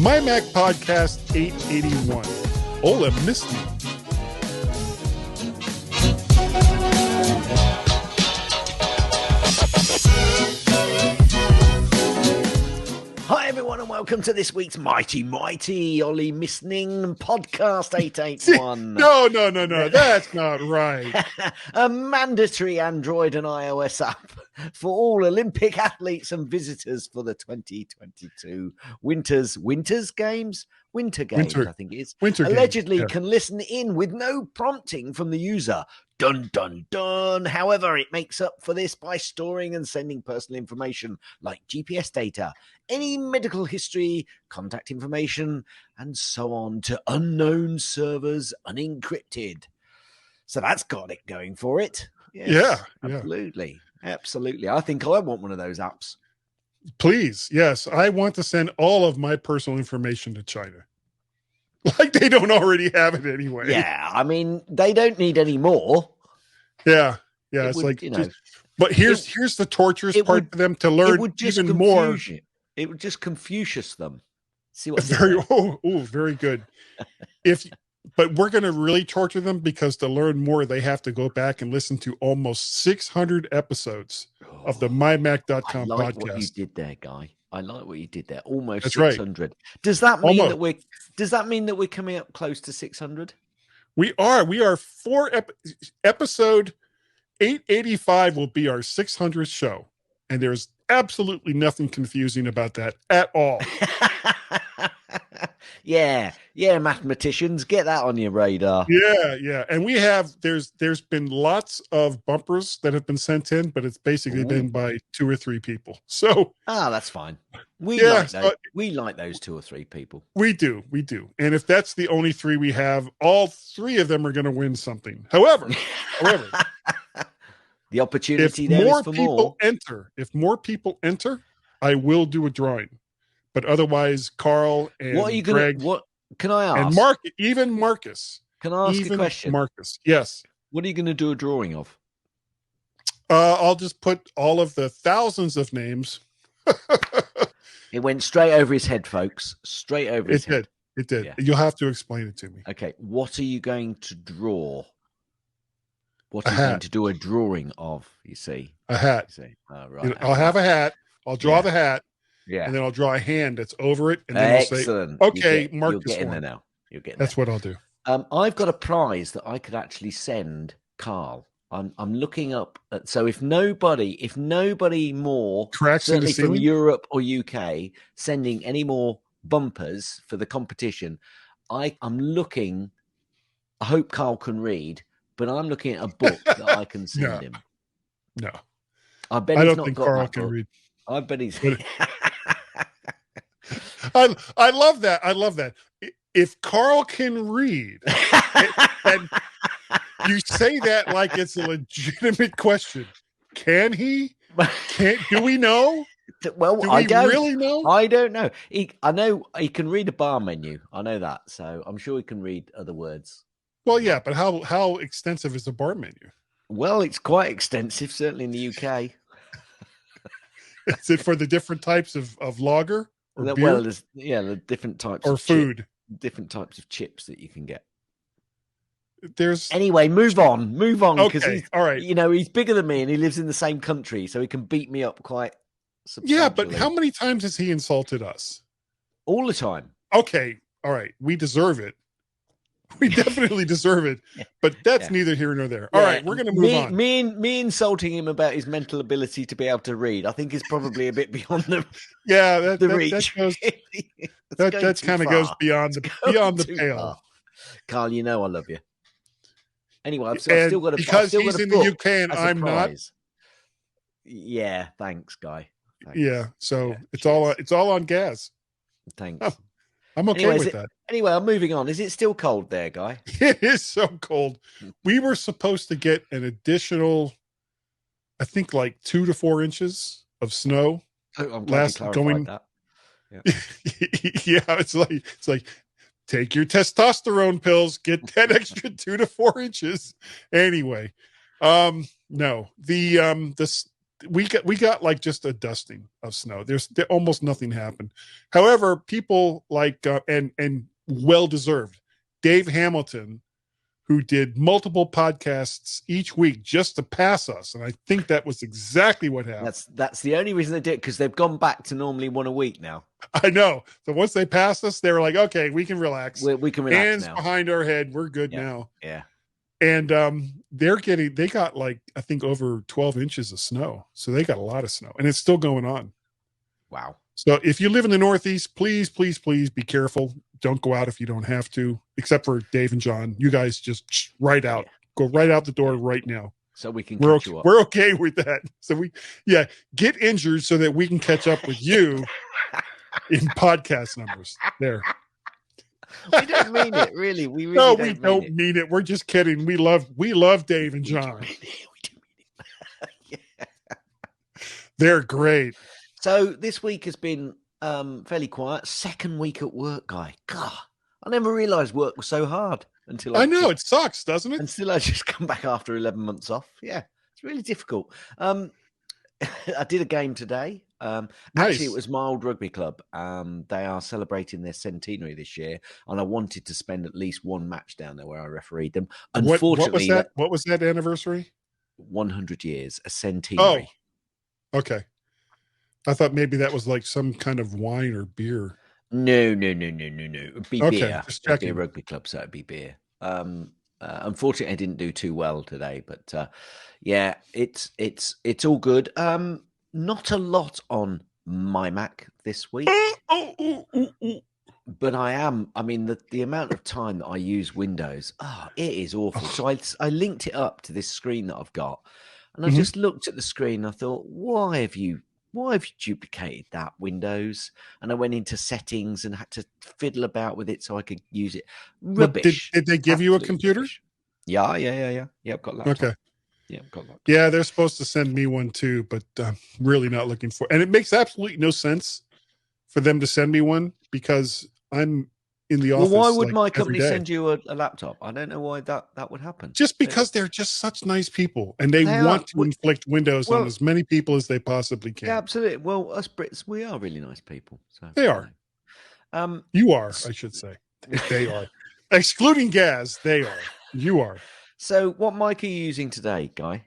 MyMac Podcast 881. Olymistning. Hi everyone and welcome to this week's mighty Olymistning Podcast 881. No, that's not right. A mandatory Android and iOS app for all Olympic athletes and visitors for the 2022 Winter Games, I think it is. Allegedly Games, yeah. Can listen in with no prompting from the user. Dun, dun, dun. However, it makes up for this by storing and sending personal information like GPS data, any medical history, contact information, and so on to unknown servers unencrypted. So that's got it going for it. Yes, absolutely. Absolutely. I think I want one of those apps. Please. Yes. I want to send all of my personal information to China. Like they don't already have it anyway. Yeah. I mean, they don't need any more. Yeah. Yeah. It's like, but here's the torturous part for them to learn even more. It would just Confucius them. See what very good. But we're going to really torture them because to learn more, they have to go back and listen to almost 600 episodes of the MyMac.com podcast. I like what you did there, Guy. I like what you did there. Almost That's 600. Right. Does that mean that we're coming up close to 600? We are. We are episode 885 will be our 600th show. And there's absolutely nothing confusing about that at all. Yeah, mathematicians, get that on your radar. Yeah. And we have there's been lots of bumpers that have been sent in, but it's basically been by 2 or 3 people. So that's fine. We like those 2 or 3 people. We do. And if that's the only 3 we have, all 3 of them are going to win something. However, the opportunity there is for more. If more people enter, I will do a drawing. But otherwise, Carl and Greg, what can I ask? And Marcus. Can I ask a question? Marcus, yes. What are you going to do a drawing of? I'll just put all of the thousands of names. It went straight over his head, folks. Straight over his head. It did. Yeah. You'll have to explain it to me. Okay. What are you going to draw? What are you going to do a drawing of? You see, a hat. Right. I'll have a hat. I'll draw the hat. Yeah. And then I'll draw a hand that's over it. And then Excellent. I'll say, okay, Marcus. You're getting there now. That's what I'll do. I've got a prize that I could actually send Carl. I'm looking up. So if nobody more, certainly from Europe or UK, sending any more bumpers for the competition, I'm looking. I hope Carl can read, but I'm looking at a book that I can send him. No, I bet I he's don't not think got Carl that can book. read. I bet he's. I love that. I love that. If Carl can read, and you say that like it's a legitimate question, can he? Do we know? Well, I don't really know. I don't know. I know he can read a bar menu. I know that, so I'm sure he can read other words. Well, yeah, but how extensive is the bar menu? Well, it's quite extensive, certainly in the UK. Is it for the different types of lager or beer? Well, the different types or of food, different types of chips that you can get. Anyway, move on, because he's all right. He's bigger than me and he lives in the same country, so he can beat me up quite substantially. Yeah, but how many times has he insulted us? All the time. Okay, all right, we deserve it. We definitely deserve it, but that's neither here nor there. All right, we're going to move on. Me insulting him about his mental ability to be able to read, I think is probably a bit beyond the reach. That kind of goes beyond the pale. Far. Carl, I love you. Anyway, I've still got a because he's in the UK and I'm not. Yeah, thanks, Guy. Thanks. Yeah, so it's all on gas. Thanks. Oh, I'm okay with that. Anyway, I'm moving on. Is it still cold there, Guy? It is so cold. We were supposed to get an additional, I think, like 2 to 4 inches of snow. Oh, I'm glad you clarified that. Yeah, it's like take your testosterone pills, get that extra 2 to 4 inches. Anyway, no, the we got like just a dusting of snow. There almost nothing happened. However, people like and well deserved. Dave Hamilton, who did multiple podcasts each week just to pass us, and I think that was exactly what happened. That's the only reason they did it, because they've gone back to normally one a week now. I know. So once they passed us, they were like, "Okay, we can relax. We can relax Hands now. behind our head. We're good now." Yeah. And they got like, I think, over 12 inches of snow. So they got a lot of snow, and it's still going on. Wow. So if you live in the Northeast, please, please, please be careful. Don't go out if you don't have to, except for Dave and John. You guys just right out. Go right out the door right now. So we can catch you up. We're okay with that. So get injured so that we can catch up with you in podcast numbers. There. We don't mean it, really. We really no, we don't mean it. We're just kidding. We love Dave and John. We do mean it. Yeah. They're great. So this week has been fairly quiet. Second week at work, guy. God, I never realised work was so hard until I know it sucks, doesn't it? Until I just come back after 11 months off. Yeah, it's really difficult. I did a game today. Nice. Actually, it was my old rugby club. They are celebrating their centenary this year, and I wanted to spend at least one match down there where I refereed them. Unfortunately, what was that anniversary? 100 years, a centenary. Oh, okay. I thought maybe that was like some kind of wine or beer. No. It'd be beer. It'd be a rugby club, so it'd be beer. Unfortunately, I didn't do too well today, but yeah, it's all good. Not a lot on MyMac this week. But I mean, the amount of time that I use Windows, it is awful. So I linked it up to this screen that I've got, and I just looked at the screen and I thought, why have you duplicated that, Windows? And I went into settings and had to fiddle about with it so I could use it. Rubbish. Did they give you a computer? Rubbish. Yeah. I've got laptop. Okay. Yeah, I've got laptop. Yeah, they're supposed to send me one too, but I'm really not looking for. And it makes absolutely no sense for them to send me one because I'm in the office. Well, why would my company send you a laptop? I don't know why that would happen. Just because they're just such nice people and they want to inflict Windows on as many people as they possibly can. Yeah, absolutely. Well, us Brits, we are really nice people. So they are. You are, I should say. They are. Excluding Gaz, they are. You are. So what mic are you using today, Guy?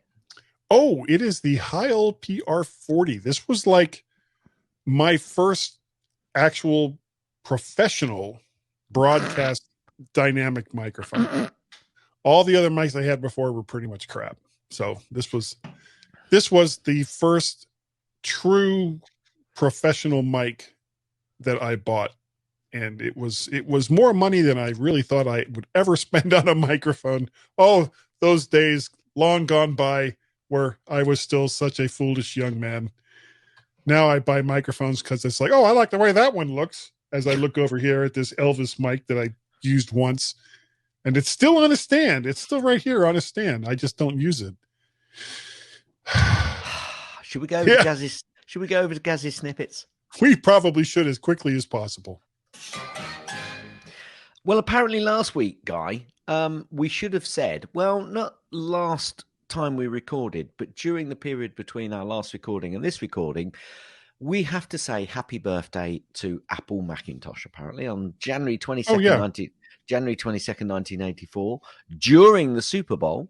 Oh, it is the Heil PR40. This was like my first actual professional broadcast dynamic microphone. All the other mics I had before were pretty much crap. So this was the first true professional mic that I bought. And it was more money than I really thought I would ever spend on a microphone. Oh, those days long gone by where I was still such a foolish young man. Now I buy microphones because it's like, oh, I like the way that one looks. As I look over here at this Elvis mic that I used once. And it's still on a stand. It's still right here on a stand. I just don't use it. Should we go over to Gaz's? Should we go over to Gaz's snippets? We probably should as quickly as possible. Well, apparently last week, Guy, we should have said, well, not last time we recorded, but during the period between our last recording and this recording, we have to say happy birthday to Apple Macintosh, apparently, on January 22nd, January 22nd, 1984, during the Super Bowl.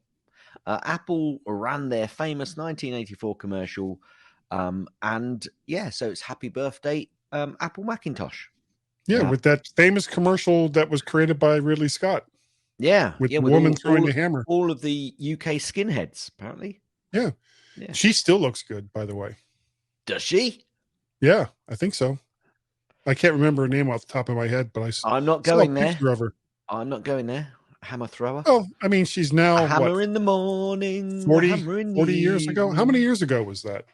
Apple ran their famous 1984 commercial. And yeah, so it's happy birthday, Apple Macintosh. Yeah, with that famous commercial that was created by Ridley Scott. Yeah. With the woman throwing the hammer. All of the UK skinheads, apparently. Yeah. She still looks good, by the way. Does she? Yeah, I think so. I can't remember her name off the top of my head, but I'm not going there. Of her. I'm not going there. Hammer thrower. Oh, I mean, she's now a hammer in the morning. 40 years ago. How many years ago was that?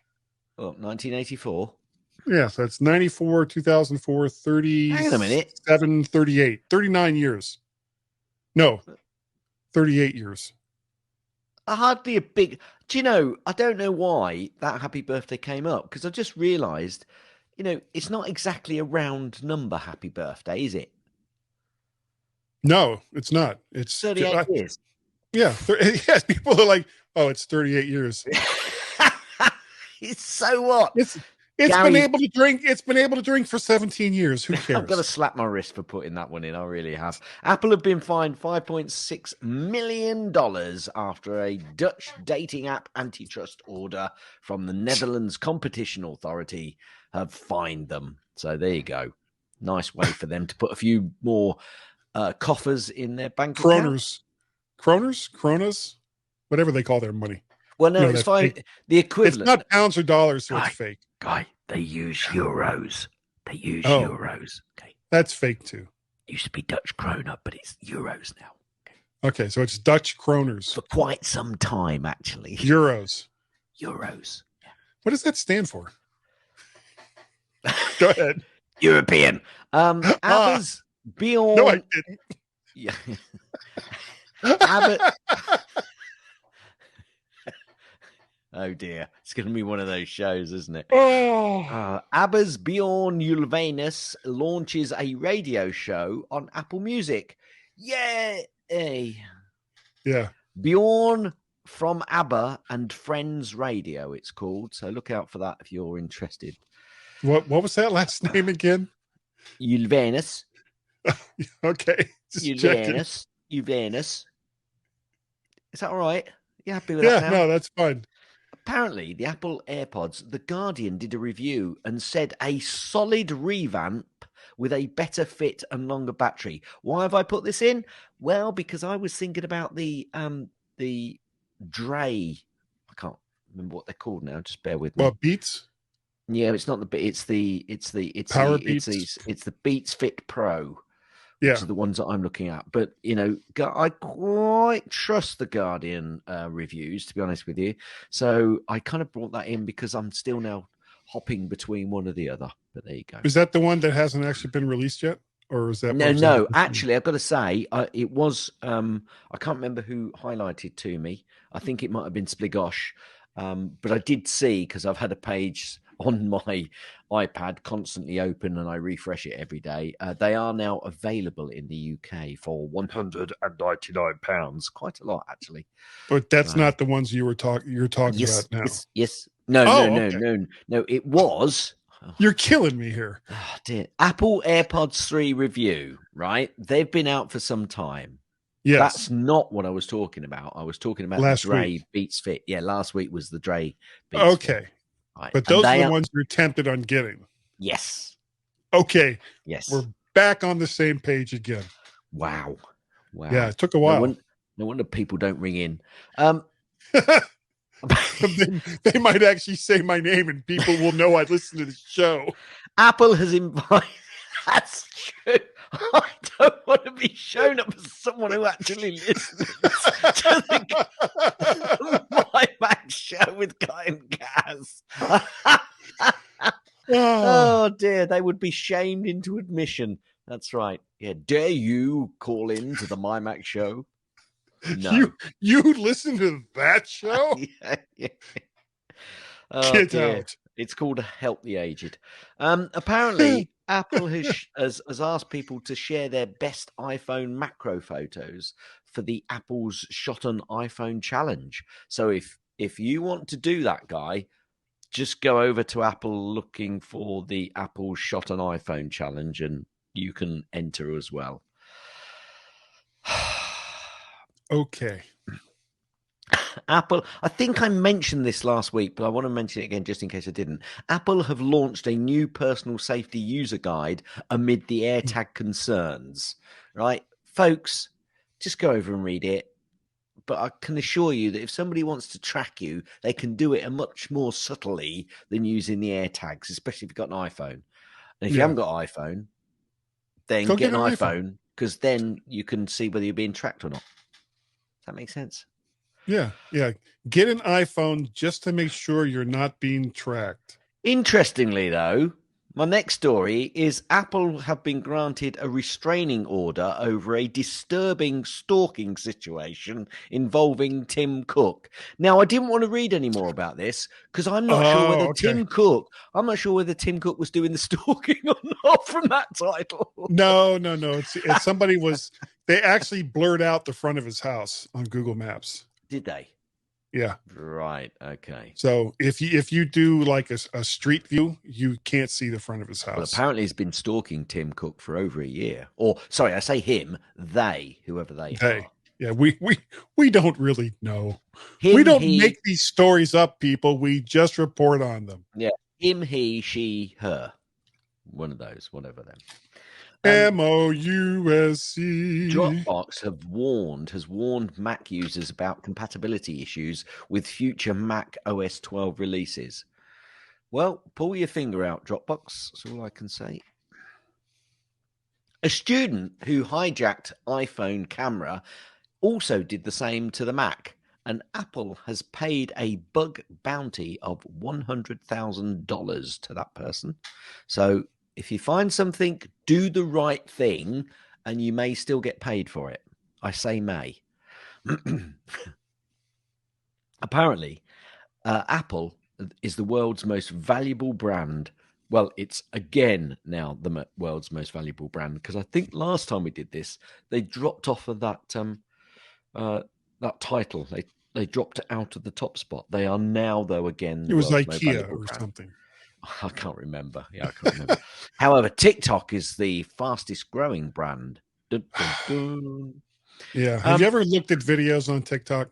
Oh, 1984. Yeah, so it's 94, 2004, 30. Hang on a minute. 38, 39 years. No, 38 years. Hardly a big. Do you know, I don't know why that happy birthday came up, because I just realized, it's not exactly a round number happy birthday, is it? No, it's not. It's 38 years. Yeah. Yes, people are like, oh, it's 38 years. So what? It's been Gary- able to drink. It's been able to drink for 17 years. Who cares? I've got to slap my wrist for putting that one in. I really have. Apple have been fined $5.6 million after a Dutch dating app antitrust order from the Netherlands Competition Authority have fined them. So there you go. Nice way for them to put a few more coffers in their bank account. Kronas, whatever they call their money. Well, no, it's fine. Fake. The equivalent. It's not pounds or dollars, so it's fake. Guy, they use euros. Euros. Okay. That's fake too. Used to be Dutch krona, but it's euros now. Okay, so it's Dutch kroners. For quite some time, actually. Euros. Yeah. What does that stand for? Go ahead. European. Abba's Beyond. No, I didn't. Yeah. Abba. Oh dear, it's going to be one of those shows, isn't it? Abba's Bjorn Ulvaeus launches a radio show on Apple Music. Yay! Yeah. Bjorn from ABBA and Friends Radio, it's called. So look out for that if you're interested. What was that last name again? Ulvaeus. Okay. Ulvaeus. Is that all right? You happy with that? Yeah, no, that's fine. Apparently, the Apple AirPods, The Guardian did a review and said a solid revamp with a better fit and longer battery. Why have I put this in? Well, because I was thinking about the Dre. I can't remember what they're called now. Just bear with me. What, Beats? Yeah, it's not the it's the Beats Fit Pro. Yeah, which are the ones that I'm looking at. But, you know, I quite trust the Guardian reviews, to be honest with you. So I kind of brought that in because I'm still now hopping between one or the other. But there you go. Is that the one that hasn't actually been released yet? Or is that... No. Actually, I've got to say, it was... I can't remember who highlighted to me. I think it might have been Spligosh. But I did see, because I've had a page on my iPad constantly open and I refresh it every day. They are now available in the UK for £199. Quite a lot, actually. But that's not the ones you're talking about now. Yes. No. It was. You're killing me here. Oh, dear. Apple AirPods 3 review, right? They've been out for some time. Yes. That's not what I was talking about. I was talking about last the Dre week. Beats Fit. Yeah, last week was the Dre Beats Okay. Fit. Right. But those are the ones you're tempted on getting. Yes. Okay. Yes. We're back on the same page again. Wow. Yeah, it took a while. No wonder people don't ring in. They might actually say my name and people will know I listen to the show. Apple has invited... That's true. I don't want to be shown up as someone who actually listens to the MyMac show with Guy and Gaz. Oh dear, they would be shamed into admission. That's right. Yeah, dare you call in to the MyMac show? No. You listen to that show? Yeah. Get out. It's called Help the Aged. Apparently, Apple has asked people to share their best iPhone macro photos for the Apple's Shot on iPhone challenge. So if you want to do that, Guy, just go over to Apple looking for the Apple Shot on iPhone challenge and you can enter as well. Okay. Apple, I think I mentioned this last week, but I want to mention it again just in case I didn't. Apple have launched a new personal safety user guide amid the AirTag concerns, right? Folks, just go over and read it. But I can assure you that if somebody wants to track you, they can do it much more subtly than using the AirTags, especially if you've got an iPhone. And if you haven't got an iPhone, then get an iPhone because then you can see whether you're being tracked or not. Does that make sense? Yeah. Get an iPhone just to make sure you're not being tracked. Interestingly, though, my next story is Apple have been granted a restraining order over a disturbing stalking situation involving Tim Cook. Now, I didn't want to read any more about this because I'm not sure whether Tim Cook was doing the stalking or not from that title. No. It's somebody they actually blurred out the front of his house on Google Maps. Did they? Yeah. Right. Okay. So if you do like a street view, you can't see the front of his Well, house. apparently he's been stalking Tim Cook for over a year. Or, sorry, I say him, they, whoever they They, are. yeah, we don't really know. We Him, don't he, make these stories up, people. We just report on them. yeah, him, he, she, her. One of those, whatever them. MOUSC. Dropbox has warned Mac users about compatibility issues with future Mac OS 12 releases. Well, pull your finger out, Dropbox. That's all I can say. A student who hijacked iPhone camera also did the same to the Mac, and Apple has paid a bug bounty of $100,000 to that person. So if you find something, do the right thing, and you may still get paid for it. I say may. Apparently, Apple is the world's most valuable brand. Well, it's again now the world's most valuable brand, because I think last time we did this, they dropped off of that that title. They dropped it out of the top spot. They are now, though, again It the was world's most IKEA valuable or brand. something. I can't remember. Yeah, I can't remember. However, TikTok is the fastest growing brand. Dun, dun, dun. Yeah. Have you ever looked at videos on TikTok?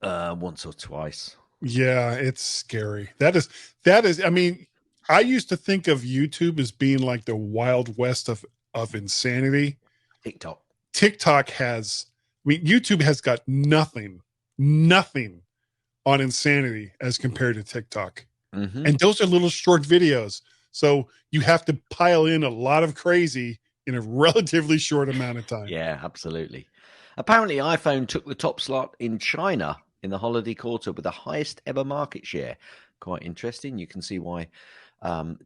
Once or twice. Yeah, it's scary. That is, I mean, I used to think of YouTube as being like the Wild West of insanity. TikTok has, I mean, YouTube has got nothing on insanity as compared to TikTok. Mm-hmm. And those are little short videos. So you have to pile in a lot of crazy in a relatively short amount of time. Yeah, absolutely. Apparently, iPhone took the top slot in China in the holiday quarter with the highest ever market share. Quite interesting. You can see why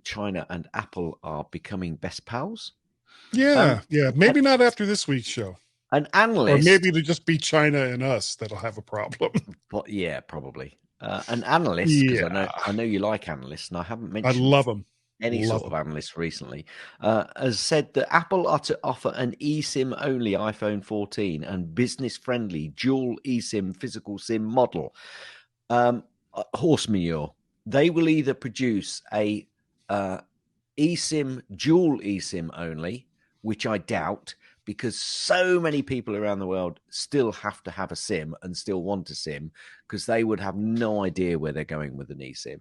China and Apple are becoming best pals. Yeah, yeah. Maybe not after this week's show. An analyst, or maybe it'll just be China and us that'll have a problem. But yeah, probably. An analyst, because I know you like analysts, and I haven't I mentioned love them. any sort of analyst recently, has said that Apple are to offer an eSIM only iPhone 14 and business friendly dual eSIM physical SIM model. Horse manure. They will either produce a eSIM dual eSIM only, which I doubt, because so many people around the world still have to have a SIM and still want a SIM, because they would have no idea where they're going with an eSIM.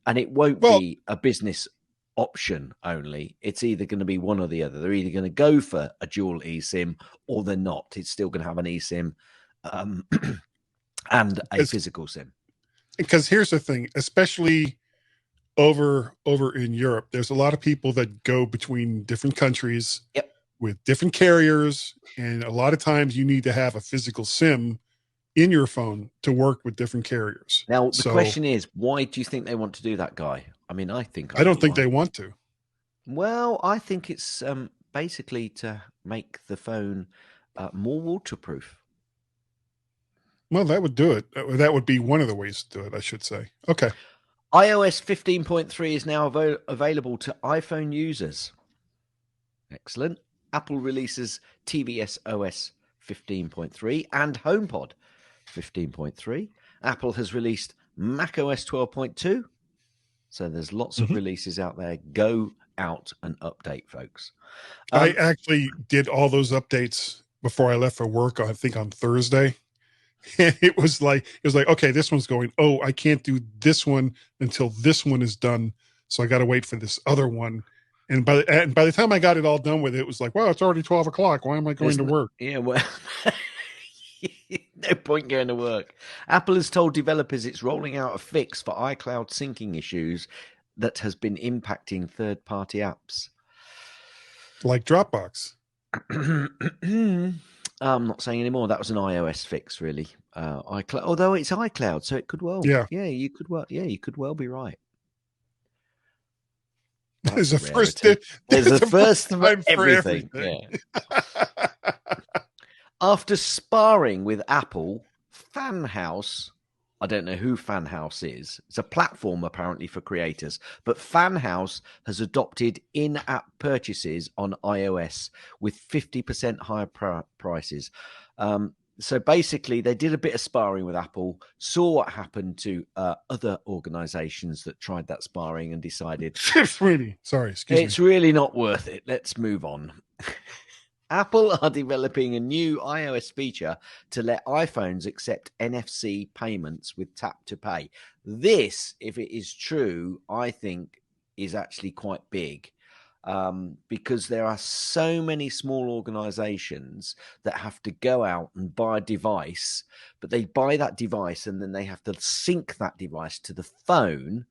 And it won't be a business option only. It's either going to be one or the other. They're either going to go for a dual eSIM or they're not. It's still going to have an eSIM and a physical SIM. Because here's the thing, especially over in Europe, there's a lot of people that go between different countries with different carriers, and a lot of times you need to have a physical SIM in your phone to work with different carriers. Now, the question is, why do you think they want to do that, Guy? I mean, I don't think they want to. Well, I think it's basically to make the phone more waterproof. Well, that would do it. That would be one of the ways to do it, I should say. Okay. iOS 15.3 is now available to iPhone users. Excellent. Apple releases tvOS OS 15.3 and HomePod 15.3. Apple has released macOS 12.2. So there's lots of releases out there. Go out and update, folks. I actually did all those updates before I left for work, I think on Thursday. And it was like, okay, this one's going, oh, I can't do this one until this one is done. So I got to wait for this other one. And by the time I got it all done with it, it was like, well, it's already 12 o'clock. Why am I going to work? Yeah, well, no point going to work. Apple has told developers it's rolling out a fix for iCloud syncing issues that has been impacting third-party apps. Like Dropbox. I'm not saying anymore. That was an iOS fix, really. iCloud, although it's iCloud, so it could well. Yeah, you could well be right. There's a first. There's a first for everything. Yeah. After sparring with Apple, FanHouse, I don't know who FanHouse is. It's a platform apparently for creators, but FanHouse has adopted in-app purchases on iOS with 50% higher prices. So basically, they did a bit of sparring with Apple, saw what happened to other organizations that tried that sparring and decided Sorry, excuse it's me. really not worth it. Let's move on. Apple are developing a new iOS feature to let iPhones accept NFC payments with tap to pay. This, if it is true, I think is actually quite big. Because there are so many small organizations that have to go out and buy a device, but they buy that device and then they have to sync that device to the phone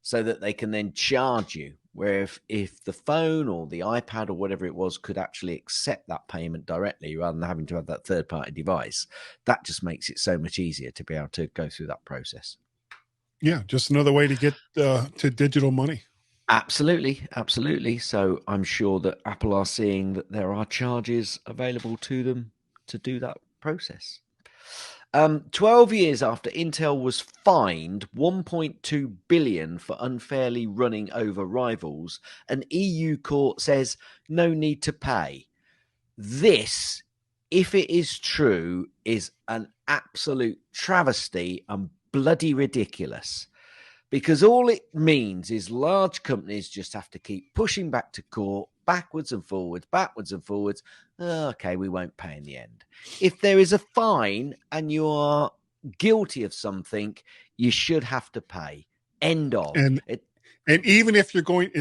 so that they can then charge you. Where if the phone or the iPad or whatever it was could actually accept that payment directly rather than having to have that third-party device, that just makes it so much easier to be able to go through that process. Yeah, just another way to get to digital money. Absolutely, absolutely. So I'm sure that Apple are seeing that there are charges available to them to do that process. 12 years after Intel was fined 1.2 billion for unfairly running over rivals, an EU court says no need to pay. This, if it is true, is an absolute travesty and bloody ridiculous. Because all it means is large companies just have to keep pushing back to court, backwards and forwards, backwards and forwards. Okay, we won't pay in the end. If there is a fine and you are guilty of something, you should have to pay. End of. And even if you're going,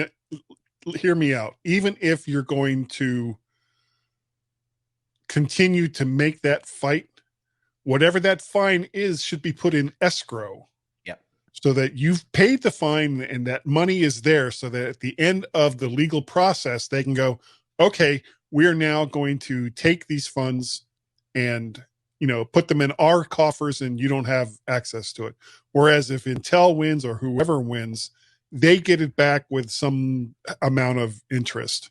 hear me out, even if you're going to continue to make that fight, whatever that fine is should be put in escrow. So that you've paid the fine and that money is there so that at the end of the legal process, they can go, okay, we're now going to take these funds and, put them in our coffers and you don't have access to it. Whereas if Intel wins or whoever wins, they get it back with some amount of interest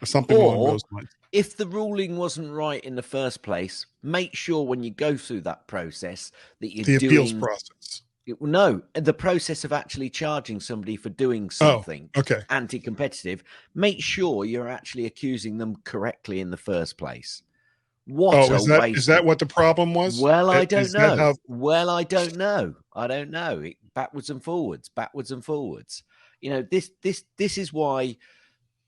or something along those lines. If the ruling wasn't right in the first place, make sure when you go through that process that you're doing the appeals process. No, the process of actually charging somebody for doing something anti-competitive, make sure you're actually accusing them correctly in the first place. Is that what the problem was? Well, I don't know. I don't know. Backwards and forwards. This is why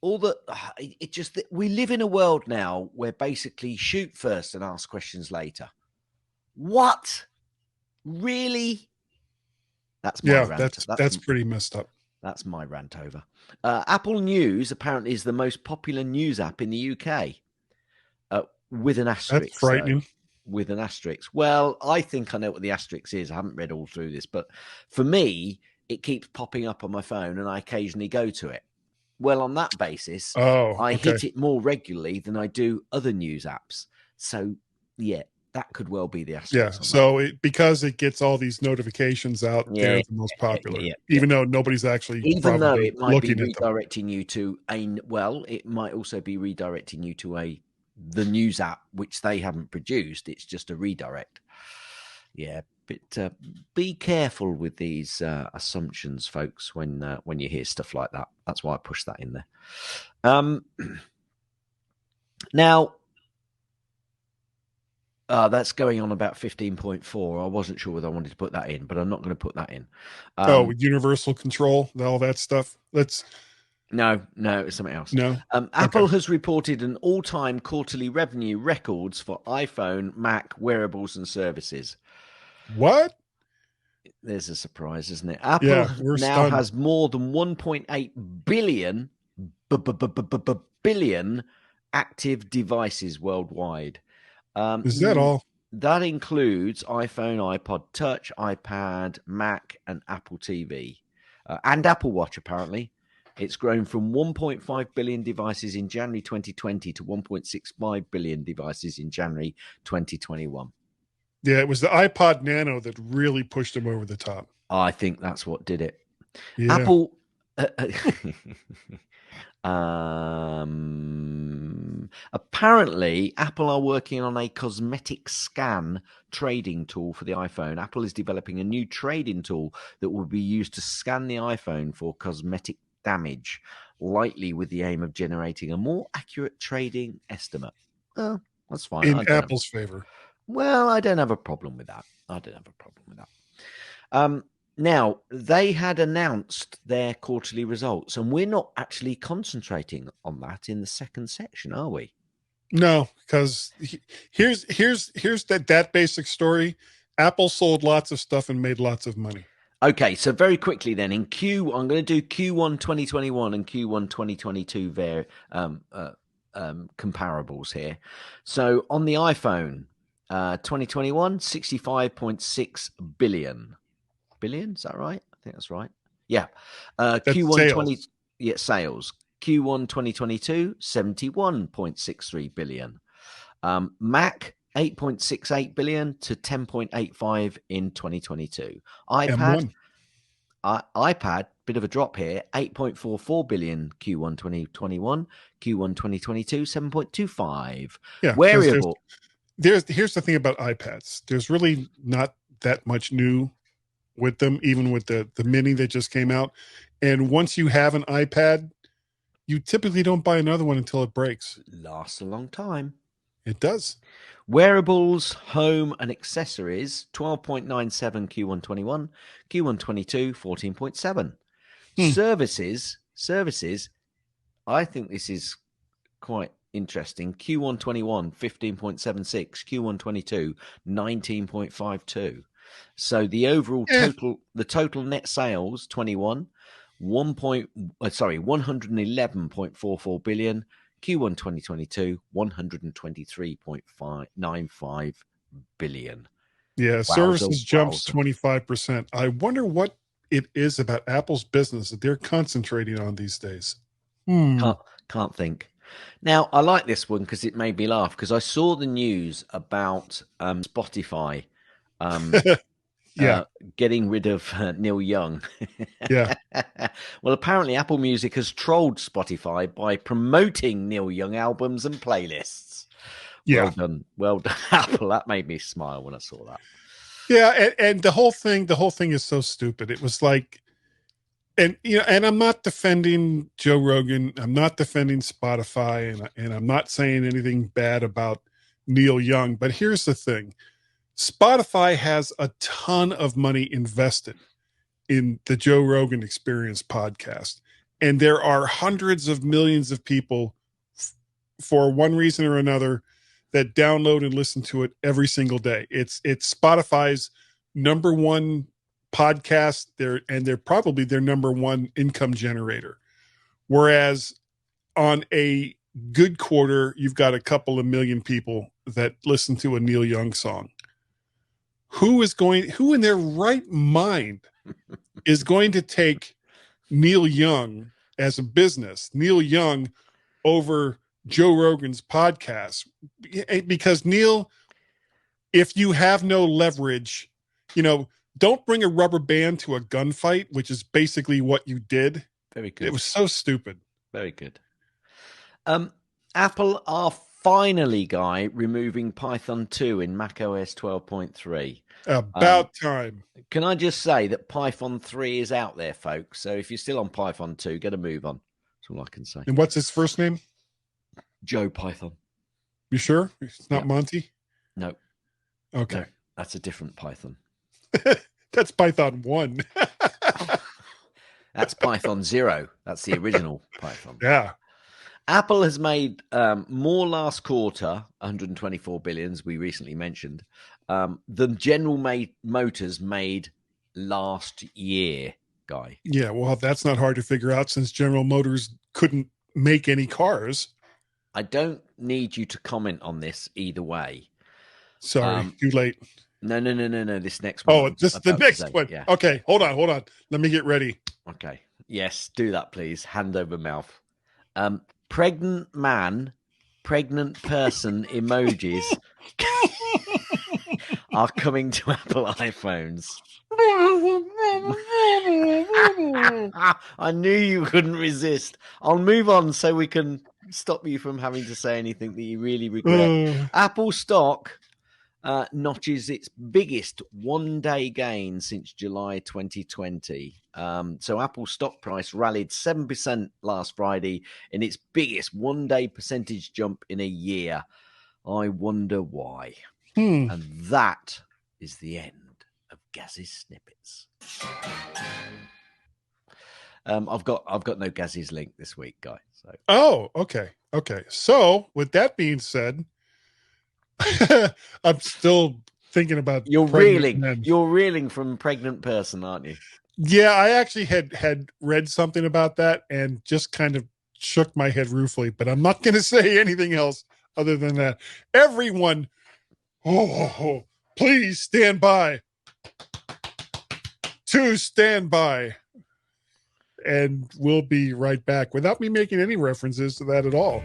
we live in a world now where basically shoot first and ask questions later. What? Really? That's my rant. That's pretty messed up. That's my rant over. Apple News apparently is the most popular news app in the UK. With an asterisk. That's frightening. With an asterisk. Well, I think I know what the asterisk is. I haven't read all through this, but for me, it keeps popping up on my phone and I occasionally go to it. Well, on that basis, I hit it more regularly than I do other news apps. So, yeah. That could well be the asterisk. Yeah, so because it gets all these notifications out, they're the most popular. Even though nobody's actually though it might be redirecting you to it might also be redirecting you to the news app which they haven't produced. It's just a redirect. Yeah, but be careful with these assumptions, folks. When you hear stuff like that, that's why I push that in there. Now. That's going on about 15.4. I wasn't sure whether I wanted to put that in, but I'm not going to put that in. Universal control, all that stuff. No, it's something else. No. Apple has reported an all-time quarterly revenue records for iPhone, Mac, wearables, and services. What? There's a surprise, isn't it? Apple now has more than 1.8 billion active devices worldwide. Is that all? That includes iPhone, iPod Touch, iPad, Mac, and Apple TV. And Apple Watch, apparently. It's grown from 1.5 billion devices in January 2020 to 1.65 billion devices in January 2021. Yeah, it was the iPod Nano that really pushed them over the top. I think that's what did it. Yeah. Apple... apparently, Apple are working on a cosmetic scan trading tool for the iPhone. Apple is developing a new trading tool that will be used to scan the iPhone for cosmetic damage, likely with the aim of generating a more accurate trading estimate. Well, that's fine. In Apple's favor. Well, I don't have a problem with that. Now, they had announced their quarterly results, and we're not actually concentrating on that in the second section, are we? No, because here's that basic story. Apple sold lots of stuff and made lots of money. Okay, so very quickly then, I'm going to do Q1 2021 and Q1 2022 comparables here. So on the iPhone, 2021, 65.6 billion. Billion, is that right? I think that's right. Yeah. That's Q1 sales. 20 sales. Q1 2022, 71.63 billion. Mac, 8.68 billion to 10.85 in 2022. iPad, bit of a drop here, 8.44 billion Q1 2021, Q1 2022, 7.25. Yeah. Wearable. Here's the thing about iPads. There's really not that much new with them, even with the mini that just came out. And once you have an iPad, you typically don't buy another one until it breaks. Lasts a long time. It does. Wearables, home, and accessories, 12.97 Q1 21, Q1 22, 14.7. Services, I think this is quite interesting. Q1 21, 15.76, Q1 22, 19.52. So the overall total net sales, 21, 111.44 billion. Q1 2022, 123.95 billion. Yeah, services jumps 25%. I wonder what it is about Apple's business that they're concentrating on these days. Can't think. Now, I like this one because it made me laugh because I saw the news about Spotify getting rid of Neil Young. Yeah. Well, apparently Apple Music has trolled Spotify by promoting Neil Young albums and playlists. Yeah. Well done, Apple. That made me smile when I saw that. Yeah, and the whole thing is so stupid. It was like, and I'm not defending Joe Rogan. I'm not defending Spotify, and I'm not saying anything bad about Neil Young. But here's the thing. Spotify has a ton of money invested in the Joe Rogan Experience podcast. And there are hundreds of millions of people for one reason or another that download and listen to it every single day. It's Spotify's number one podcast and they're probably their number one income generator. Whereas on a good quarter, you've got a couple of million people that listen to a Neil Young song. Who in their right mind is going to take Neil Young as a business, Neil Young over Joe Rogan's podcast? Because Neil, if you have no leverage, don't bring a rubber band to a gunfight, which is basically what you did. Very good. It was so stupid. Very good. Apple are finally, Guy, removing Python 2 in macOS 12.3. About time. Can I just say that Python 3 is out there, folks? So if you're still on Python 2, get a move on. That's all I can say. And what's his first name? Joe Python. You sure? It's not Monty? No. Okay. No, that's a different Python. That's Python 1. That's Python 0. That's the original Python. Yeah. Apple has made more last quarter, 124 billions, we recently mentioned, than General Motors made last year, Guy. Yeah, well, that's not hard to figure out since General Motors couldn't make any cars. I don't need you to comment on this either way. Sorry, too late. No. This next one. Oh, this is the next one. Yeah. Okay, hold on. Let me get ready. Okay. Yes, do that, please. Hand over mouth. Pregnant man, pregnant person emojis are coming to Apple iPhones. I knew you couldn't resist. I'll move on so we can stop you from having to say anything that you really regret. Apple stock notches its biggest one-day gain since July 2020. So Apple's stock price rallied 7% last Friday in its biggest one-day percentage jump in a year. I wonder why. And that is the end of Gaz's snippets. I've got no Gaz's link this week, Guy. So. Oh, okay. So with that being said, I'm still thinking about You're pregnant men. You're reeling from pregnant person, aren't you? Yeah, I actually had read something about that and just kind of shook my head ruefully, but I'm not going to say anything else other than that. Everyone, please stand by. To stand by. And we'll be right back without me making any references to that at all.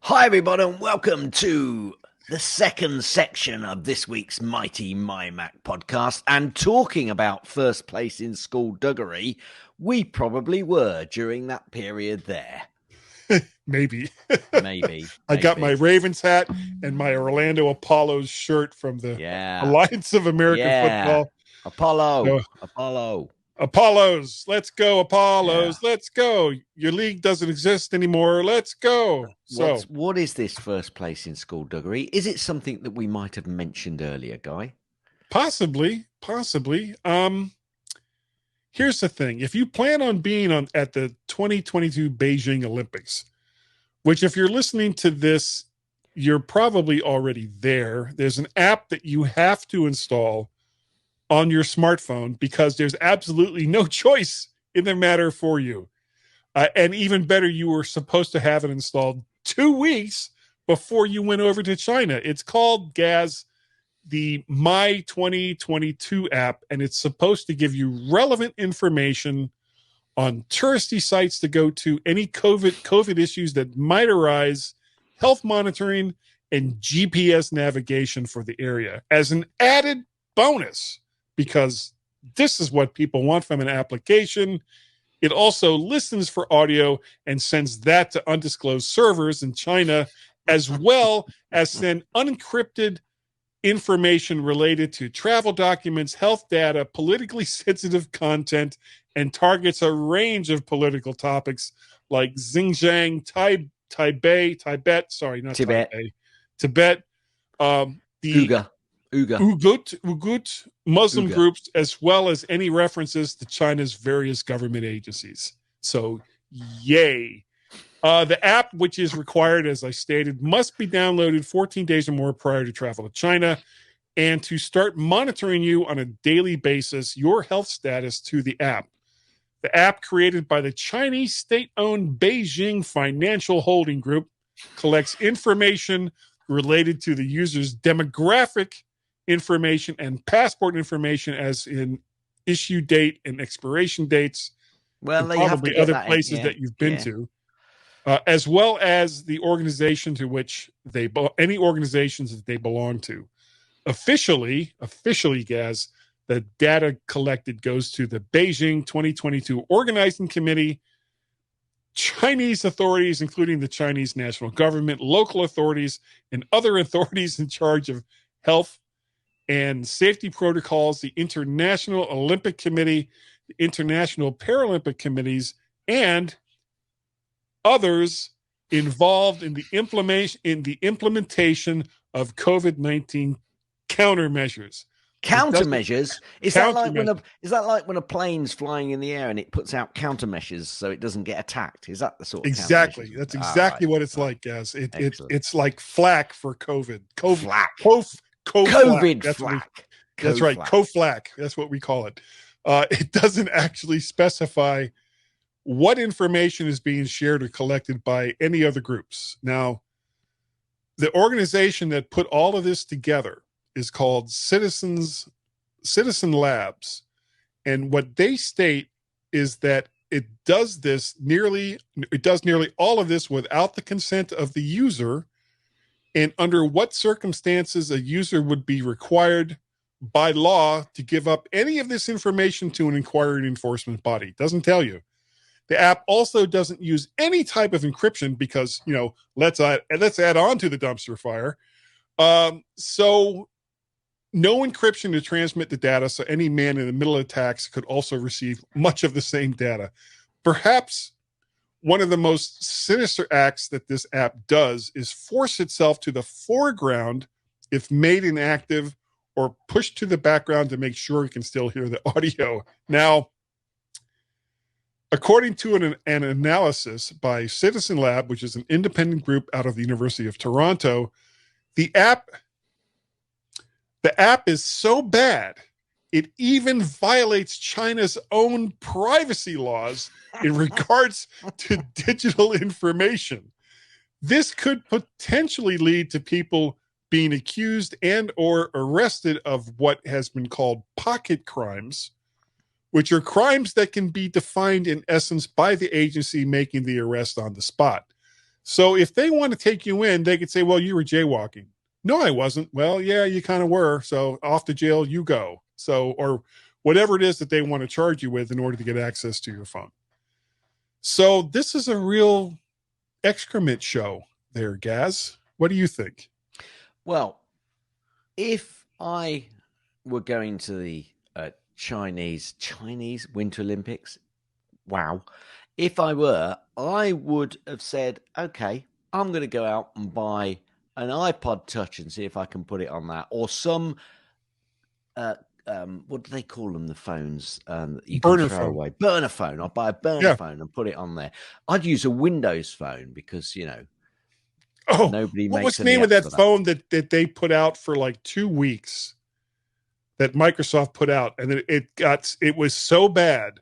Hi, everybody, and welcome to the second section of this week's Mighty MyMac podcast. And talking about first place in skullduggery, we probably were during that period there. Maybe. Maybe. I got my Ravens hat and my Orlando Apollos shirt from the Alliance of American Football. Apollos, let's go, Apollos, let's go. Your league doesn't exist anymore. Let's go. What is this first place in skullduggery? Is it something that we might have mentioned earlier, Guy? Possibly. Here's the thing. If you plan on being at the 2022 Beijing Olympics, which if you're listening to this, you're probably already there. There's an app that you have to install on your smartphone because there's absolutely no choice in the matter for you. And even better, you were supposed to have it installed 2 weeks before you went over to China. It's called Gaz, the My 2022 app, and it's supposed to give you relevant information on touristy sites to go to, any COVID issues that might arise, health monitoring, and GPS navigation for the area as an added bonus. Because this is what people want from an application. It also listens for audio and sends that to undisclosed servers in China, as well as send unencrypted information related to travel documents, health data, politically sensitive content, and targets a range of political topics like Xinjiang, Tibet, the Uyghur Muslim groups, as well as any references to China's various government agencies. So, yay. The app, which is required, as I stated, must be downloaded 14 days or more prior to travel to China, and to start monitoring you on a daily basis, your health status to the app. The app, created by the Chinese state-owned Beijing Financial Holding Group, collects information related to the user's demographic information and passport information, as in issue date and expiration dates. Well, and probably other places that you've been to, as well as the organization to which any organizations that they belong to. Officially, Gaz, the data collected goes to the Beijing 2022 Organizing Committee, Chinese authorities, including the Chinese national government, local authorities, and other authorities in charge of health and safety protocols, the International Olympic Committee, the International Paralympic Committees, and others involved in the implementation of COVID-19 countermeasures. Is that like when a plane's flying in the air and it puts out countermeasures so it doesn't get attacked? Is that the sort of exactly? That's exactly what it's like, guys. It's like flak for COVID. Flak. COVID flak. That's right. CoFlak. That's what we call it. It doesn't actually specify what information is being shared or collected by any other groups. Now, the organization that put all of this together is called Citizen Labs. And what they state is that it does nearly all of this without the consent of the user, and under what circumstances a user would be required by law to give up any of this information to an inquiry enforcement body. Doesn't tell you. The app also doesn't use any type of encryption because, let's add on to the dumpster fire. So no encryption to transmit the data, so any man in the middle of attacks could also receive much of the same data. Perhaps one of the most sinister acts that this app does is force itself to the foreground if made inactive, or pushed to the background to make sure you can still hear the audio. Now, according to an analysis by Citizen Lab, which is an independent group out of the University of Toronto, the app is so bad, it even violates China's own privacy laws in regards to digital information. This could potentially lead to people being accused and or arrested of what has been called pocket crimes, which are crimes that can be defined in essence by the agency making the arrest on the spot. So if they want to take you in, they could say, well, you were jaywalking. No, I wasn't. Well, yeah, you kind of were. So off to jail you go. So, or whatever it is that they want to charge you with in order to get access to your phone. So this is a real excrement show there, Gaz. What do you think? Well, if I were going to the Chinese Winter Olympics, wow. If I were, I would have said, okay, I'm going to go out and buy an iPod Touch and see if I can put it on that, or some what do they call them? The phones that you can throw away. Burner phone. I'll buy a burner phone and put it on there. I'd use a Windows phone because, you know, nobody makes. What was the name of that phone that they put out for like 2 weeks that Microsoft put out, and then it was so bad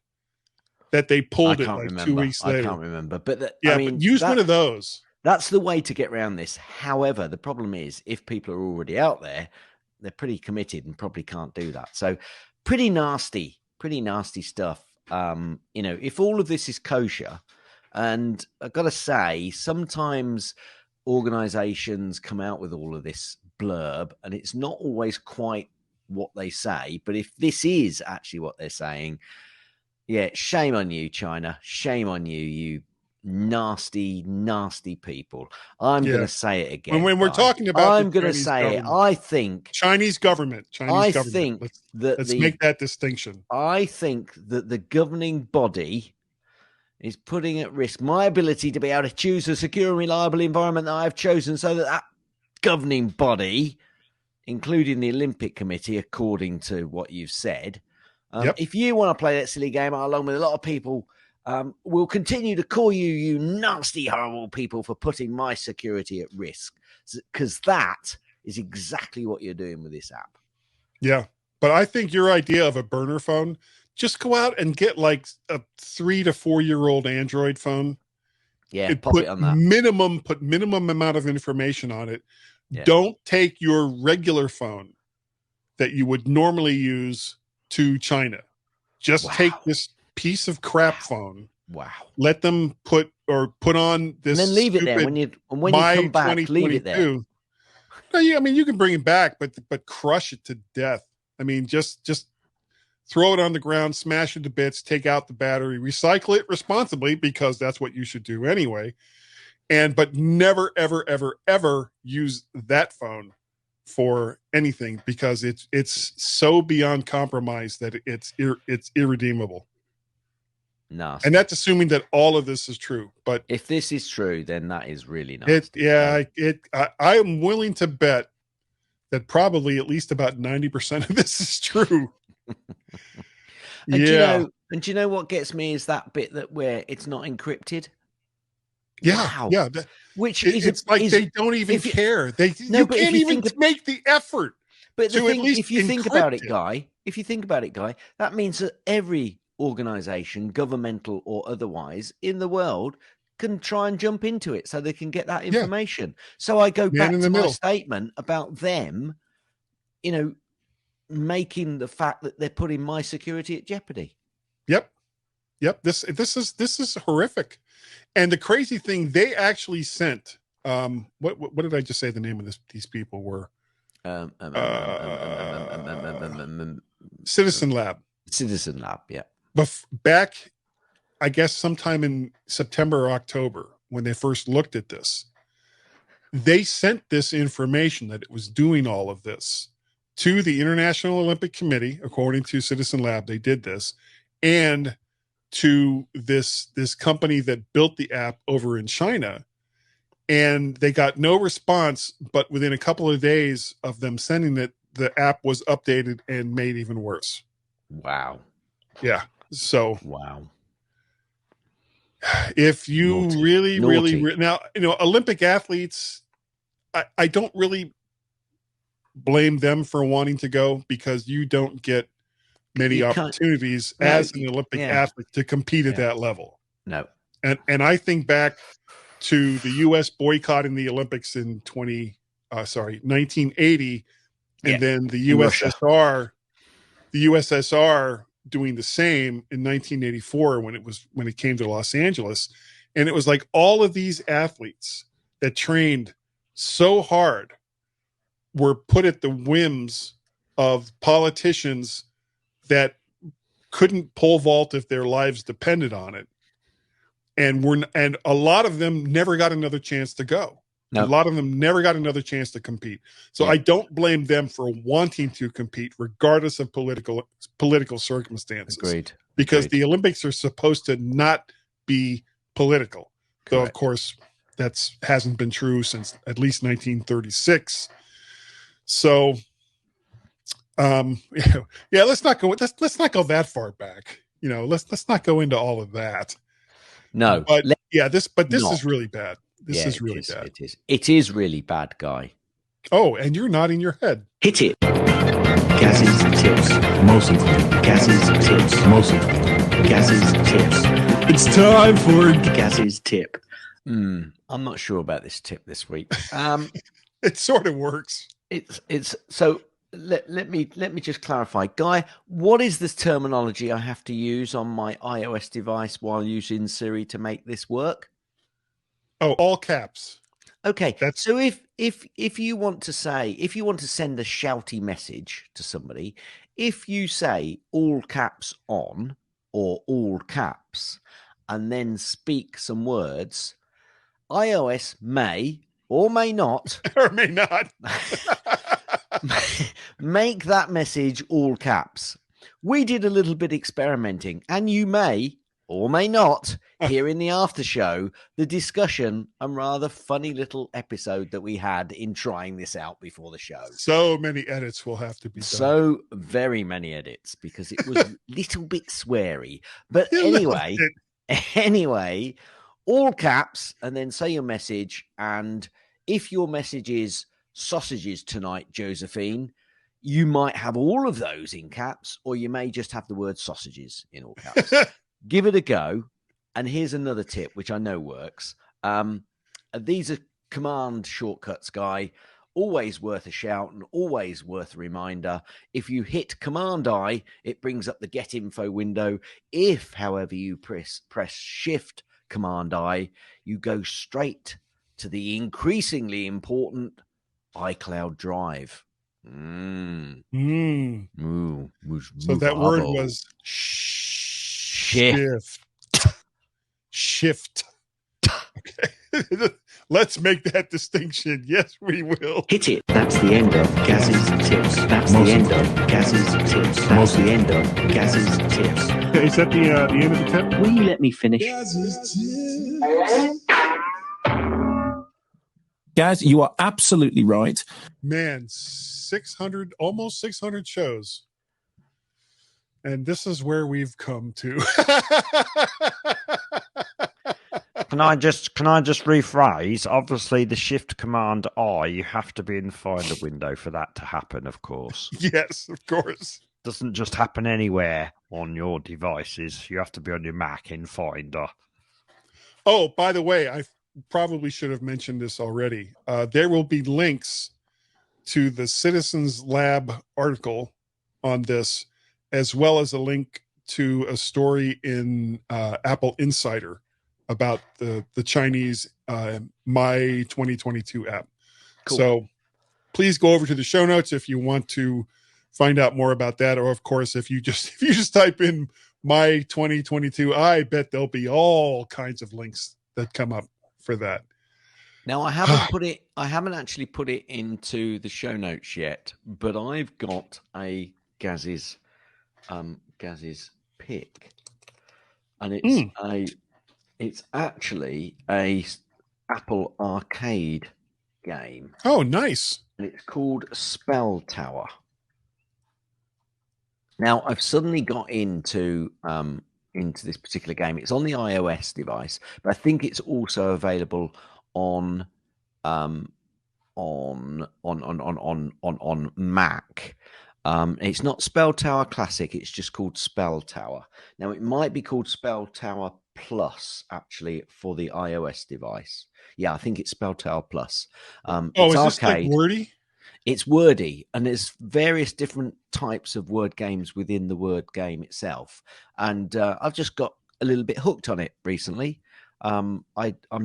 that they pulled it like 2 weeks later. I can't remember, but I mean, use one of those. That's the way to get around this. However, the problem is if people are already out there, they're pretty committed and probably can't do that. So pretty nasty stuff. You know, if all of this is kosher, and I've got to say, sometimes organizations come out with all of this blurb and it's not always quite what they say. But if this is actually what they're saying, yeah, shame on you, China. Shame on you, you nasty people. I'm going to say it again. When we're talking about, I'm going to say it. I think Chinese government. Think let's make that distinction. I think that the governing body is putting at risk my ability to be able to choose a secure and reliable environment that I've chosen, so that governing body, including the Olympic Committee, according to what you've said, if you want to play that silly game along with a lot of people, we'll continue to call you, you nasty, horrible people, for putting my security at risk, because that is exactly what you're doing with this app. Yeah, but I think your idea of a burner phone, just go out and get like a 3 to 4 year old Android phone. Yeah, put it on that. Put minimum amount of information on it. Yeah. Don't take your regular phone that you would normally use to China. Just take this piece of crap phone. Wow. Let them put on this, and then leave it there when you come back. Leave it there. No, I mean, you can bring it back, but crush it to death. I mean, just throw it on the ground, smash it to bits, take out the battery, recycle it responsibly, because that's what you should do anyway. But never, ever, ever, ever use that phone for anything, because it's so beyond compromise that it's irredeemable. Nasty. And that's assuming that all of this is true. But if this is true, then that is really nasty. I am willing to bet that probably at least about 90% of this is true. And do you know what gets me is that bit that where it's not encrypted. Yeah, wow. yeah. It's like they don't even care. You can't even make the effort. But if you think about it, Guy, that means that every organization, governmental or otherwise, in the world can try and jump into it so they can get that information. So I go back to my statement about them, making the fact that they're putting my security at jeopardy. Yep. This is horrific. And the crazy thing, they actually sent what did I just say the name of these people were? Citizen Lab. Citizen Lab, yeah. But back, I guess sometime in September or October, when they first looked at this, they sent this information that it was doing all of this to the International Olympic Committee, according to Citizen Lab, they did this, and to this company that built the app over in China. And they got no response, but within a couple of days of them sending it, the app was updated and made even worse. Wow. Yeah. So wow. If you Naughty. really now, Olympic athletes, I don't really blame them for wanting to go, because you don't get many opportunities as an Olympic athlete to compete at that level. No. And I think back to the U.S. boycotting the Olympics in 1980, and then the USSR doing the same in 1984 when it came to Los Angeles. And it was like all of these athletes that trained so hard were put at the whims of politicians that couldn't pole vault if their lives depended on it. And a lot of them never got another chance to go. No. A lot of them never got another chance to compete. So I don't blame them for wanting to compete, regardless of political circumstances. Agreed. Because the Olympics are supposed to not be political. Correct. Though, of course, that hasn't been true since at least 1936. So, let's not go that far back. Let's not go into all of that. No, but this is really bad. This is really bad. It is really bad, Guy. Oh, and you're nodding your head. Hit it. Gaz's tips. Mostly. Gaz's tips. Mostly. Gaz's tips. It's time for Gaz's tip. I'm not sure about this tip this week. It sort of works. It's so. Let me just clarify, Guy. What is this terminology I have to use on my iOS device while using Siri to make this work? Oh, all caps. Okay. So if you want to send a shouty message to somebody, if you say all caps on or all caps and then speak some words, iOS may or may not or may not make that message all caps. We did a little bit experimenting, and you may or may not hear in the after show the discussion and rather funny little episode that we had in trying this out before the show. So many edits will have to be done. So very many edits, because it was a little bit sweary. But anyway, all caps, and then say your message. And if your message is sausages tonight, Josephine, you might have all of those in caps, or you may just have the word sausages in all caps. Give it a go. And here's another tip, which I know works. These are command shortcuts, Guy. Always worth a shout and always worth a reminder. If you hit Command I, it brings up the Get Info window. If, however, you press Shift Command I, you go straight to the increasingly important iCloud Drive. So that word was shift. Okay. Let's make that distinction. Yes, we will. Hit it. That's the end of Gaz's tips. That's the end of Gaz's tips. That's the end of Gaz's tips. Is that the end of the tip? Will you let me finish? Gaz, you are absolutely right. Man, almost 600 shows. And this is where we've come to. Can I just rephrase? Obviously, the Shift Command I, you have to be in the Finder window for that to happen, of course. Yes, of course. Doesn't just happen anywhere on your devices. You have to be on your Mac in Finder. Oh, by the way, I probably should have mentioned this already. There will be links to the Citizens Lab article on this, as well as a link to a story in Apple Insider about the Chinese My 2022 app. Cool. So please go over to the show notes if you want to find out more about that. Or of course, if you just type in My 2022, I bet there'll be all kinds of links that come up for that. Now I haven't actually put it into the show notes yet, but I've got a Gaz's pick, and it's actually a Apple Arcade game. Oh, nice. And it's called Spell Tower. Now I've suddenly got into this particular game. It's on the iOS device, but I think it's also available on Mac. It's not Spell Tower Classic. It's just called Spell Tower. Now it might be called Spell Tower Plus actually for the iOS device. Yeah, I think it's Spell Tower Plus. It's is arcade. This like wordy? It's wordy, and there's various different types of word games within the word game itself. And I've just got a little bit hooked on it recently. I'm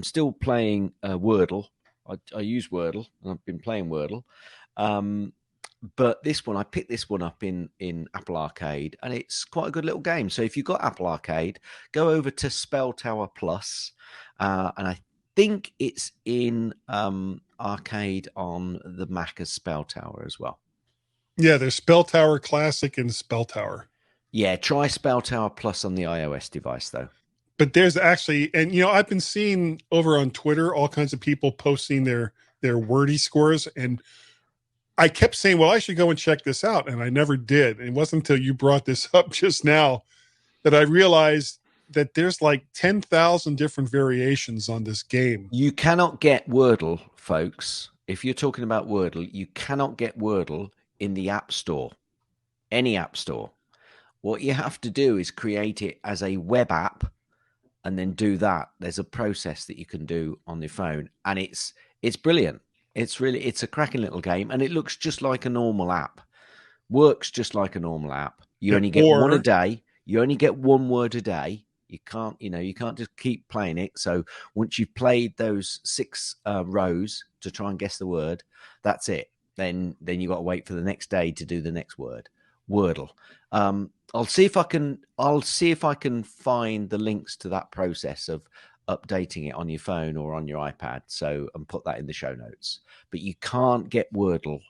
still playing Wordle. I use Wordle, and I've been playing Wordle. But this one, I picked this one up in Apple Arcade, and it's quite a good little game. So if you've got Apple Arcade, go over to Spell Tower Plus, and I think it's in Arcade on the Mac as Spell Tower as well. Yeah, there's Spell Tower Classic and Spell Tower. Yeah, try Spell Tower Plus on the iOS device, though. But there's actually, and I've been seeing over on Twitter all kinds of people posting their wordy scores, and I kept saying, well, I should go and check this out, and I never did. It wasn't until you brought this up just now that I realized that there's like 10,000 different variations on this game. You cannot get Wordle, folks. If you're talking about Wordle, you cannot get Wordle in the App Store, any App Store. What you have to do is create it as a web app and then do that. There's a process that you can do on the phone, and it's brilliant. It's a cracking little game, and it looks just like a normal app. Works just like a normal app. You only get one a day. You only get one word a day. You can't just keep playing it. So once you've played those 6 rows to try and guess the word, that's it. Then you got to wait for the next day to do the next word. Wordle. I'll see if I can find the links to that process of updating it on your phone or on your iPad, and put that in the show notes. But you can't get Wordle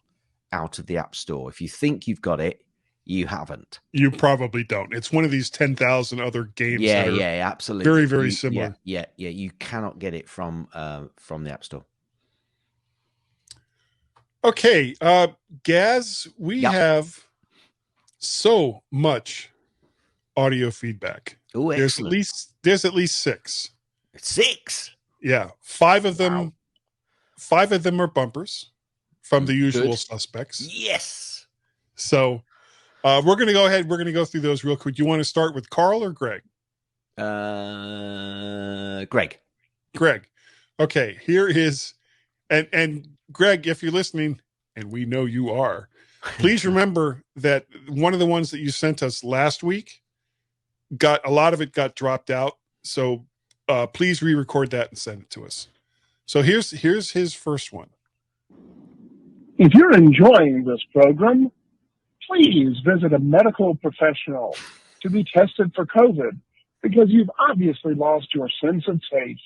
out of the App Store. If you think you've got it, you haven't. You probably don't. It's one of these 10,000 other games. Yeah, absolutely. Very, very similar. Yeah. You cannot get it from the App Store. Okay, Gaz, we have so much audio feedback. Oh, there's at least 6. 6. Yeah, 5 of them. Wow. 5 of them are bumpers from the usual suspects. Yes. So we're going to go ahead. We're going to go through those real quick. Do you want to start with Carl or Greg? Greg. Okay, here is, and Greg, if you're listening, and we know you are, please remember that one of the ones that you sent us last week a lot of it got dropped out. So please re-record that and send it to us. So here's his first one. If you're enjoying this program, please visit a medical professional to be tested for COVID because you've obviously lost your sense of taste.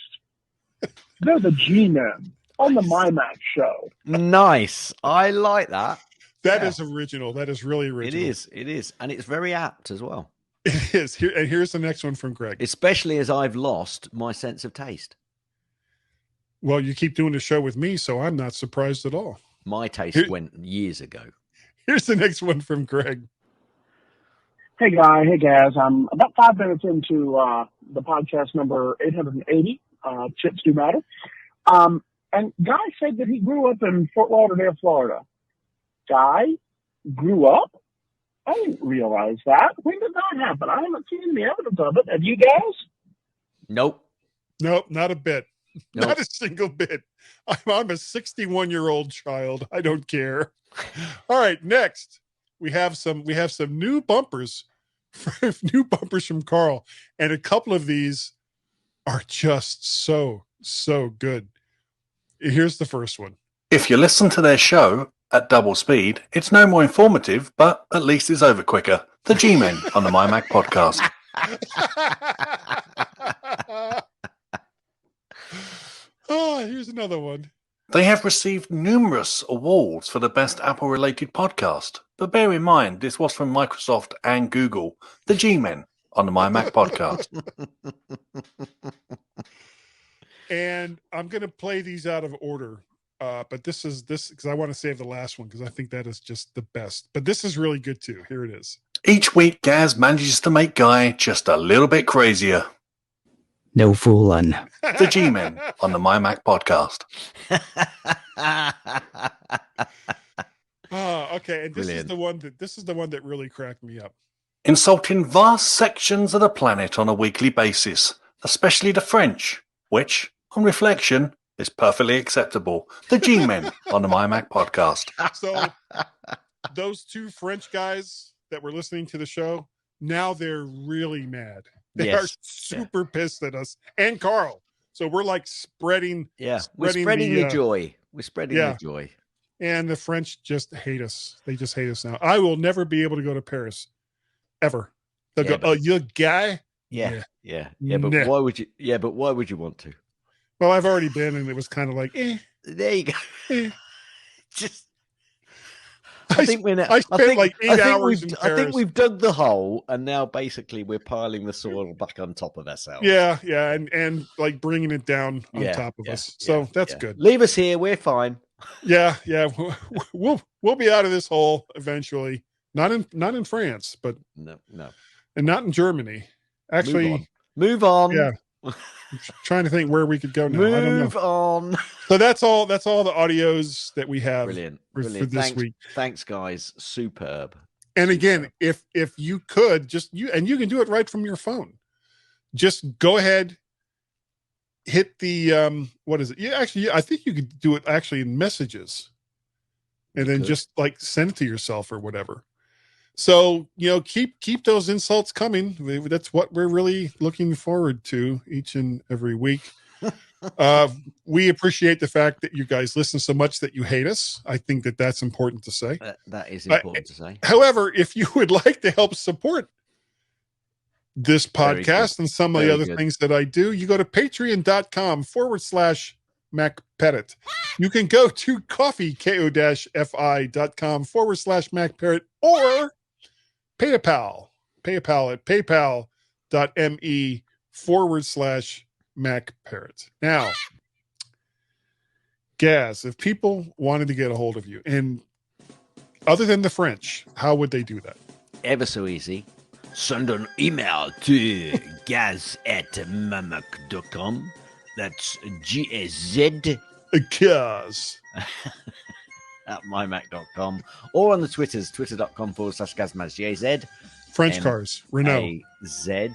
They're the G-Men on the MyMac show. Nice. I like that. That is original. That is really original. It is. And it's very apt as well. It is. Here's the next one from Greg. Especially as I've lost my sense of taste. Well, you keep doing the show with me, so I'm not surprised at all. My taste went years ago. Here's the next one from Greg. Hey, Guy. Hey, Gaz. I'm about 5 minutes into the podcast number 880, Chips Do Matter. And Guy said that he grew up in Fort Lauderdale, Florida. Guy grew up? I didn't realize that. When did that happen? I haven't seen the evidence of it. Have you guys? Nope, not a bit. Nope. Not a single bit. I'm a 61-year-old child. I don't care. All right, next we have some new bumpers, from Carl, and a couple of these are just so good. Here's the first one. If you listen to their show at double speed, it's no more informative, but at least it's over quicker. The G-Men on the MyMac podcast. Oh, here's another one. They have received numerous awards for the best Apple-related podcast. But bear in mind, this was from Microsoft and Google, the G-Men on the MyMac podcast. And I'm going to play these out of order. But this because I want to save the last one because I think that is just the best. But this is really good too. Here it is. Each week, Gaz manages to make Guy just a little bit crazier. No fooling. The G-Men on the MyMac podcast. Okay. And this is the one that really cracked me up. Insulting vast sections of the planet on a weekly basis, especially the French, which, on reflection, is perfectly acceptable. The G-Men on the MyMac podcast. So those two French guys that were listening to the show, now they're really mad. They are super pissed at us and Carl. So we're like spreading. Yeah, we're spreading the joy. We're spreading the joy. And the French just hate us. They just hate us now. I will never be able to go to Paris, ever. They'll go, "Oh, you're a guy." Yeah. But why would you? Yeah, but why would you want to? Well, I've already been, and it was kind of like, There you go. Just. I think 8 hours in Paris. I think we've dug the hole, and now basically we're piling the soil back on top of ourselves. Yeah, and like bringing it down on top of us. So that's good. Leave us here. We're fine. Yeah. We'll be out of this hole eventually. Not in France, but no, and not in Germany. Actually, move on. Yeah. I'm trying to think where we could go now. I don't know. Move on. So that's all the audios that we have. Brilliant. For this week. Thanks, guys. Superb. And again, if you could you can do it right from your phone. Just go ahead, hit the what is it? Yeah, actually, I think you could do it actually in messages, and then just like send it to yourself or whatever. So, keep those insults coming. That's what we're really looking forward to each and every week. We appreciate the fact that you guys listen so much that you hate us. I think that's important to say. That is important to say. However, if you would like to help support this podcast and some of the other things that I do, you go to patreon.com/MacPettit. You can go to ko-fi.com/MacPettit or PayPal at paypal.me/MacParrot. Now, Gaz, if people wanted to get a hold of you, and other than the French, how would they do that? Ever so easy. Send an email to gaz@mymac.com. That's GAZ. Gaz. At mymac.com or on the Twitters, twitter.com/Gazmaz, GAZ. French cars, Renault. Z.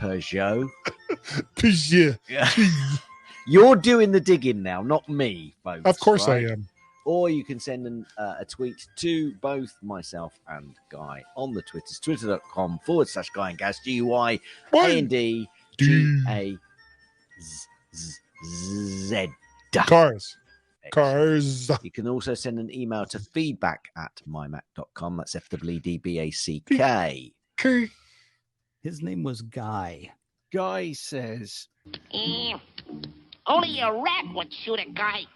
Peugeot. Peugeot. You're doing the digging now, not me, folks. Of course I am. Or you can send a tweet to both myself and Guy on the Twitters, twitter.com/Guy and Gaz, GUYANDGAZZ. Cars. You can also send an email to feedback@mymac.com. That's FWDBACK. His name was Guy. Guy says, only a rat would shoot a guy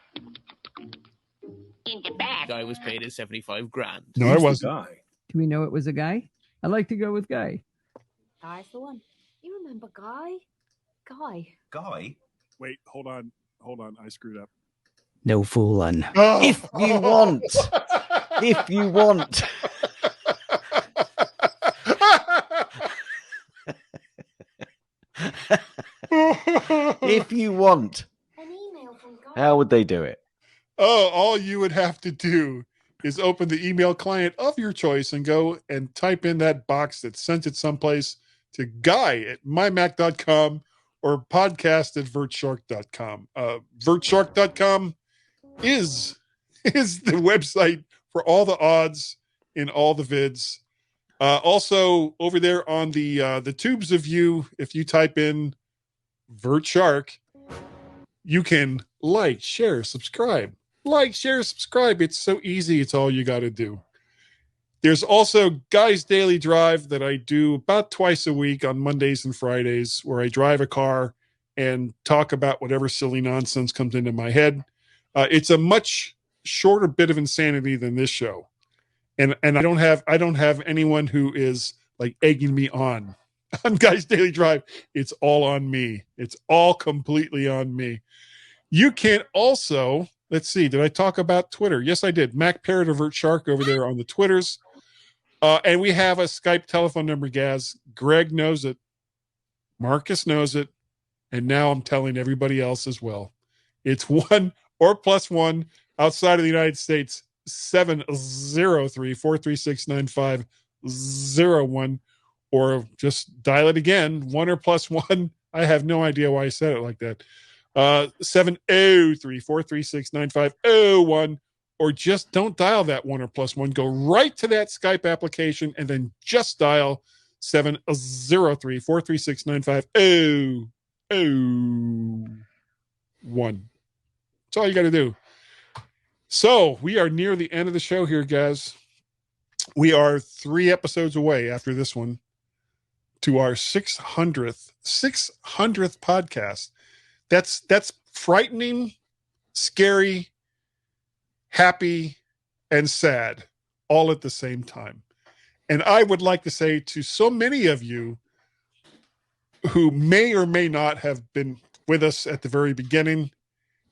in the back. Guy was paid his 75 grand. No, I wasn't. Do we know it was a guy? I like to go with Guy. Guy's the one. You remember Guy? Guy? Wait, hold on. I screwed up. No fooling. Oh. If you want. If you want. If you want. An email from Guy. How would they do it? Oh, all you would have to do is open the email client of your choice and go and type in that box that sent it someplace to guy@mymac.com or podcast@vertshark.com. Vertshark.com is the website for all the odds in all the vids. Also, over there on the tubes of you, if you type in VertShark, you can like, share, subscribe. It's so easy. It's all you got to do. There's also Guy's Daily Drive that I do about twice a week on Mondays and Fridays, where I drive a car and talk about whatever silly nonsense comes into my head. It's a much shorter bit of insanity than this show. And I don't have anyone who is like egging me on Guys Daily Drive. It's all on me. It's all completely on me. You can also, let's see, did I talk about Twitter? Yes, I did. Mac Parrot Avert Shark over there on the Twitters. And we have a Skype telephone number, Gaz. Greg knows it. Marcus knows it. And now I'm telling everybody else as well. It's 1 or +1 outside of the United States, 703-436-9501, or just dial it again, 1 or +1. I have no idea why I said it like that. 703-436-9501, or just don't dial that 1 or +1. Go right to that Skype application and then just dial 703-436-9501. That's all you got to do. So we are near the end of the show here, guys. We are 3 episodes away after this one to our 600th podcast. That's frightening, scary, happy, and sad all at the same time. And I would like to say to so many of you who may or may not have been with us at the very beginning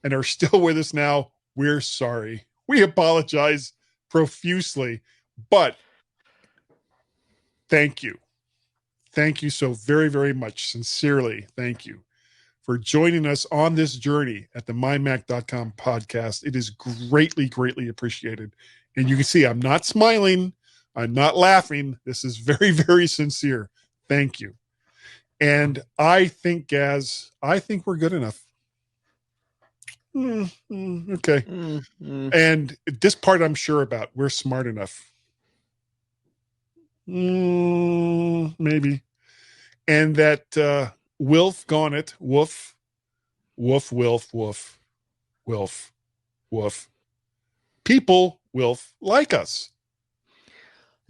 and are still with us now, we're sorry. We apologize profusely, but thank you. Thank you so very, very much. Sincerely, thank you for joining us on this journey at the MyMac.com podcast. It is greatly, greatly appreciated. And you can see I'm not smiling. I'm not laughing. This is very, very sincere. Thank you. And I think, Gaz, we're good enough. Okay. And this part I'm sure about. We're smart enough. Maybe. And that Wilf gone it. Woof. Woof, Wilf, woof. Wilf. Woof. People, Wilf, like us.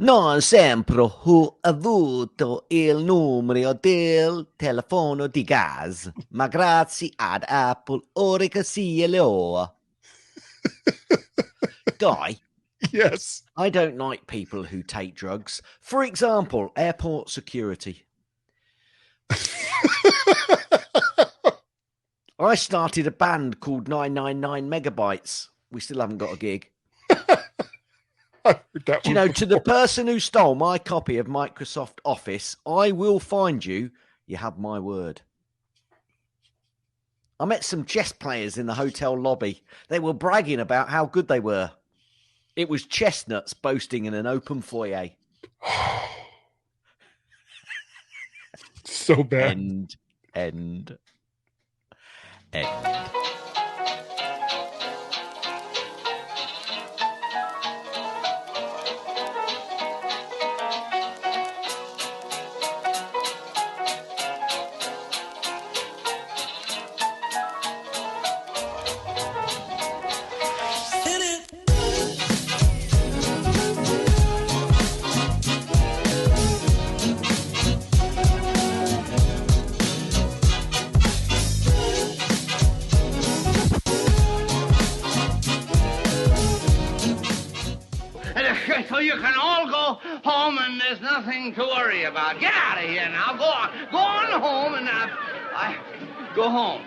Non sempre ho avuto il numero del telefono di Gaz, ma grazie ad Apple ora che sia l'ora. Guy? Yes? I don't like people who take drugs. For example, airport security. I started a band called 999 Megabytes. We still haven't got a gig. You know, to the person who stole my copy of Microsoft Office, I will find you. You have my word. I met some chess players in the hotel lobby. They were bragging about how good they were. It was chestnuts boasting in an open foyer. So bad. End. So you can all go home and there's nothing to worry about. Get out of here now. Go on. Go on home and go home.